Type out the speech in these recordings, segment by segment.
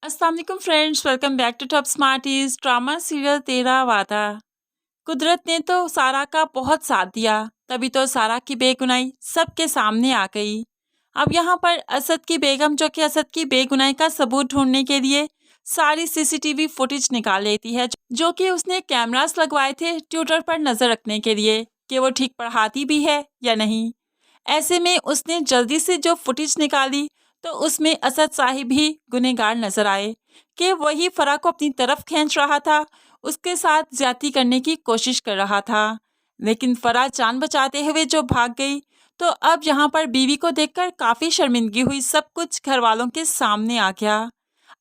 अस्सलाम वालेकुम friends, welcome back to Top Smarties. Drama serial Tera Wada. कुदरत ने तो सारा का बहुत साथ दिया, तभी तो सारा की बेगुनाही सबके सामने आ गई। अब यहाँ पर असद की बेगम, जो कि असद की बेगुनाही का सबूत ढूंढने के लिए सारी सीसीटीवी फुटेज निकाल लेती है, जो कि उसने कैमरास लगवाए थे ट्यूटर पर नजर रखने के लिए कि वो ठीक पढ़ाती भी है या नहीं। ऐसे में उसने जल्दी से जो फुटेज निकाली तो उसमें असद साहिब ही गुनहगार नजर आए कि वही फराह को अपनी तरफ खींच रहा था, उसके साथ ज्यादती करने की कोशिश कर रहा था। लेकिन फराह जान बचाते हुए जो भाग गई, तो अब यहाँ पर बीवी को देखकर काफी शर्मिंदगी हुई। सब कुछ घर वालों के सामने आ गया।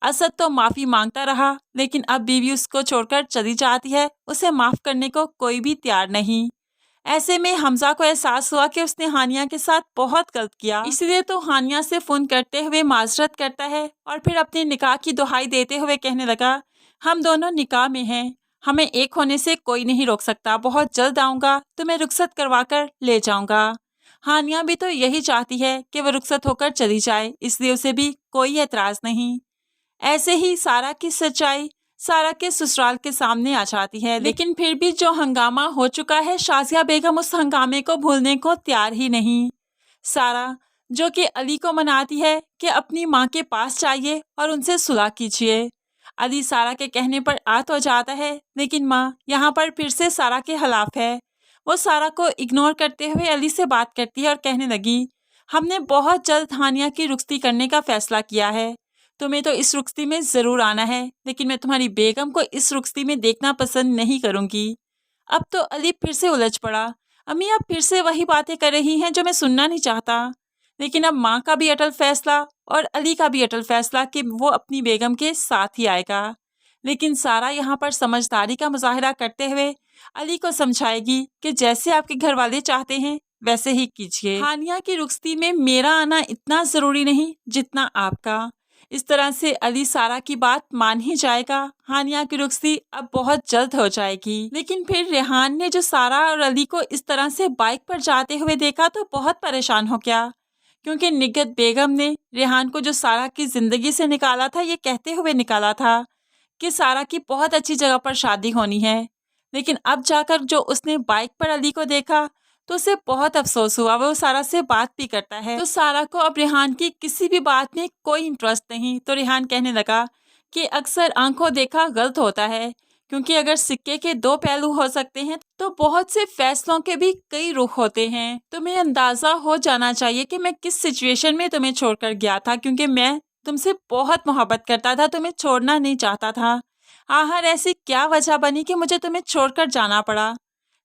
असद तो माफी मांगता रहा, लेकिन अब बीवी उसको छोड़कर चली जाती है, उसे माफ करने को कोई भी तैयार नहीं। ऐसे में हमजा को एहसास हुआ कि उसने हानिया के साथ बहुत गलत किया, इसलिए तो हानिया से फोन करते हुए माजरत करता है और फिर अपने निकाह की दुहाई देते हुए कहने लगा, हम दोनों निकाह में हैं, हमें एक होने से कोई नहीं रोक सकता। बहुत जल्द आऊँगा, तुम्हें रुखसत करवा कर ले जाऊँगा। हानिया भी तो यही चाहती है कि वह रुखसत होकर चली जाए, इसलिए उसे भी कोई एतराज नहीं। ऐसे ही सारा की सच्चाई सारा के ससुराल के सामने आ जाती है, लेकिन फिर भी जो हंगामा हो चुका है, शाजिया बेगम उस हंगामे को भूलने को तैयार ही नहीं। सारा, जो कि अली को मनाती है कि अपनी माँ के पास जाइए और उनसे सुलह कीजिए। अली सारा के कहने पर आ तो जाता है, लेकिन माँ यहाँ पर फिर से सारा के खिलाफ है। वो सारा को इग्नोर करते हुए अली से बात करती है और कहने लगी, हमने बहुत जल्द हानिया की रुखसती करने का फैसला किया है, तुम्हें तो इस रुखसती में जरूर आना है, लेकिन मैं तुम्हारी बेगम को इस रुखसती में देखना पसंद नहीं करूंगी। अब तो अली फिर से उलझ पड़ा। अम्मी अब फिर से वही बातें कर रही हैं जो मैं सुनना नहीं चाहता। लेकिन अब माँ का भी अटल फैसला और अली का भी अटल फैसला कि वो अपनी बेगम के साथ ही आएगा। लेकिन सारा यहाँ पर समझदारी का मुजाहिरा करते हुए अली को समझाएगी कि जैसे आपके घर वाले चाहते हैं वैसे ही कीजिए। हानिया की रुखसती में मेरा आना इतना जरूरी नहीं जितना आपका। इस तरह से अली सारा की बात मान ही जाएगा। हानिया की रुखसती अब बहुत जल्द हो जाएगी। लेकिन फिर रेहान ने जो सारा और अली को इस तरह से बाइक पर जाते हुए देखा तो बहुत परेशान हो गया, क्योंकि निगत बेगम ने रेहान को जो सारा की जिंदगी से निकाला था, ये कहते हुए निकाला था कि सारा की बहुत अच्छी जगह पर शादी होनी है। लेकिन अब जाकर जो उसने बाइक पर अली को देखा तो उसे बहुत अफसोस हुआ। वो सारा से बात भी करता है तो सारा को अब रेहान की किसी भी बात में कोई इंटरेस्ट नहीं। तो रेहान कहने लगा कि अक्सर आंखों देखा गलत होता है, क्योंकि अगर सिक्के के दो पहलू हो सकते हैं तो बहुत से फैसलों के भी कई रुख होते हैं। तुम्हें अंदाजा हो जाना चाहिए कि मैं किस सिचुएशन में तुम्हें छोड़कर गया था, क्योंकि मैं तुमसे बहुत मोहब्बत करता था, तुम्हें छोड़ना नहीं चाहता था। आखिर ऐसी क्या वजह बनी कि मुझे तुम्हें छोड़कर जाना पड़ा।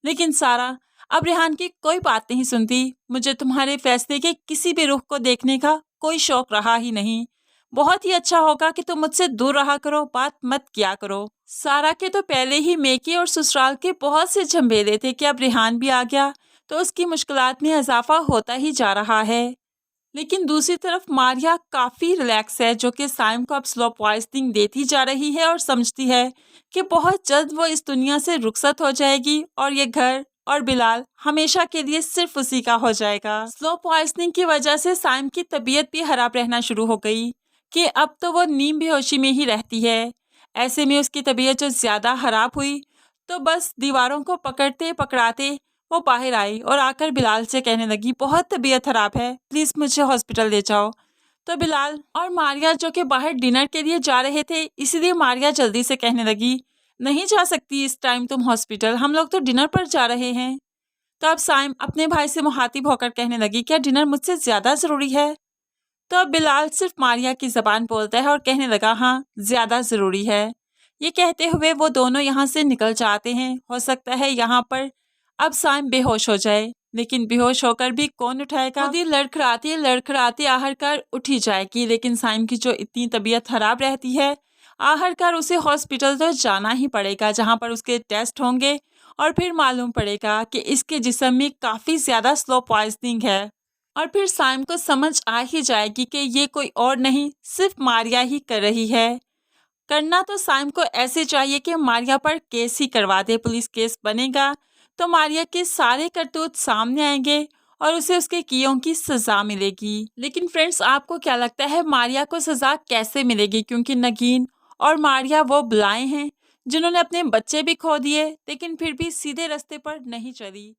लेकिन सारा अब रेहान की कोई बात नहीं सुनती। मुझे तुम्हारे फैसले के किसी भी रुख को देखने का कोई शौक रहा ही नहीं। बहुत ही अच्छा होगा कि तुम मुझसे दूर रहा करो, बात मत किया करो। सारा के तो पहले ही मेके और ससुराल के बहुत से झंबेले थे कि अब रेहान भी आ गया तो उसकी मुश्किलात में इजाफा होता ही जा रहा है। लेकिन दूसरी तरफ मारिया काफी रिलैक्स है, जो कि साइम को अब स्लो पॉइजनिंग देती जा रही है और समझती है कि बहुत जल्द वो इस दुनिया से रुखसत हो जाएगी और ये घर और बिलाल हमेशा के लिए सिर्फ उसी का हो जाएगा। स्लो पॉइजनिंग की वजह से साइम की तबीयत भी खराब रहना शुरू हो गई कि अब तो वो नीम बेहोशी में ही रहती है। ऐसे में उसकी तबीयत जो ज्यादा खराब हुई तो बस दीवारों को पकड़ते पकड़ाते वो बाहर आई और आकर बिलाल से कहने लगी, बहुत तबीयत खराब है, प्लीज मुझे हॉस्पिटल ले जाओ। तो बिलाल और मारिया जो कि बाहर डिनर के लिए जा रहे थे, इसीलिए मारिया जल्दी से कहने लगी, नहीं जा सकती इस टाइम तुम हॉस्पिटल, हम लोग तो डिनर पर जा रहे हैं। तो अब साइम अपने भाई से मुखातिब होकर कहने लगी, क्या डिनर मुझसे ज्यादा जरूरी है? तो अब बिलाल सिर्फ मारिया की जबान बोलता है और कहने लगा, हाँ ज्यादा जरूरी है। ये कहते हुए वो दोनों यहाँ से निकल जाते हैं। हो सकता है यहाँ पर अब साइम बेहोश हो जाए, लेकिन बेहोश होकर भी कौन उठाएगा। खुद ही लड़खड़ाती आखिरकार उठी जाएगी। लेकिन साइम की जो इतनी तबीयत खराब रहती है, आखिरकार उसे हॉस्पिटल तो जाना ही पड़ेगा, जहाँ पर उसके टेस्ट होंगे और फिर मालूम पड़ेगा कि इसके जिस्म में काफ़ी ज़्यादा स्लो पॉइजनिंग है। और फिर साइम को समझ आ ही जाएगी कि ये कोई और नहीं, सिर्फ मारिया ही कर रही है। करना तो साइम को ऐसे चाहिए कि मारिया पर केस ही करवा दे। पुलिस केस बनेगा तो मारिया के सारे करतूत सामने आएंगे और उसे उसके कियों की सजा मिलेगी। लेकिन फ्रेंड्स, आपको क्या लगता है मारिया को सजा कैसे मिलेगी? क्योंकि नगीन और मारिया वो बुलाए हैं जिन्होंने अपने बच्चे भी खो दिए, लेकिन फिर भी सीधे रास्ते पर नहीं चली।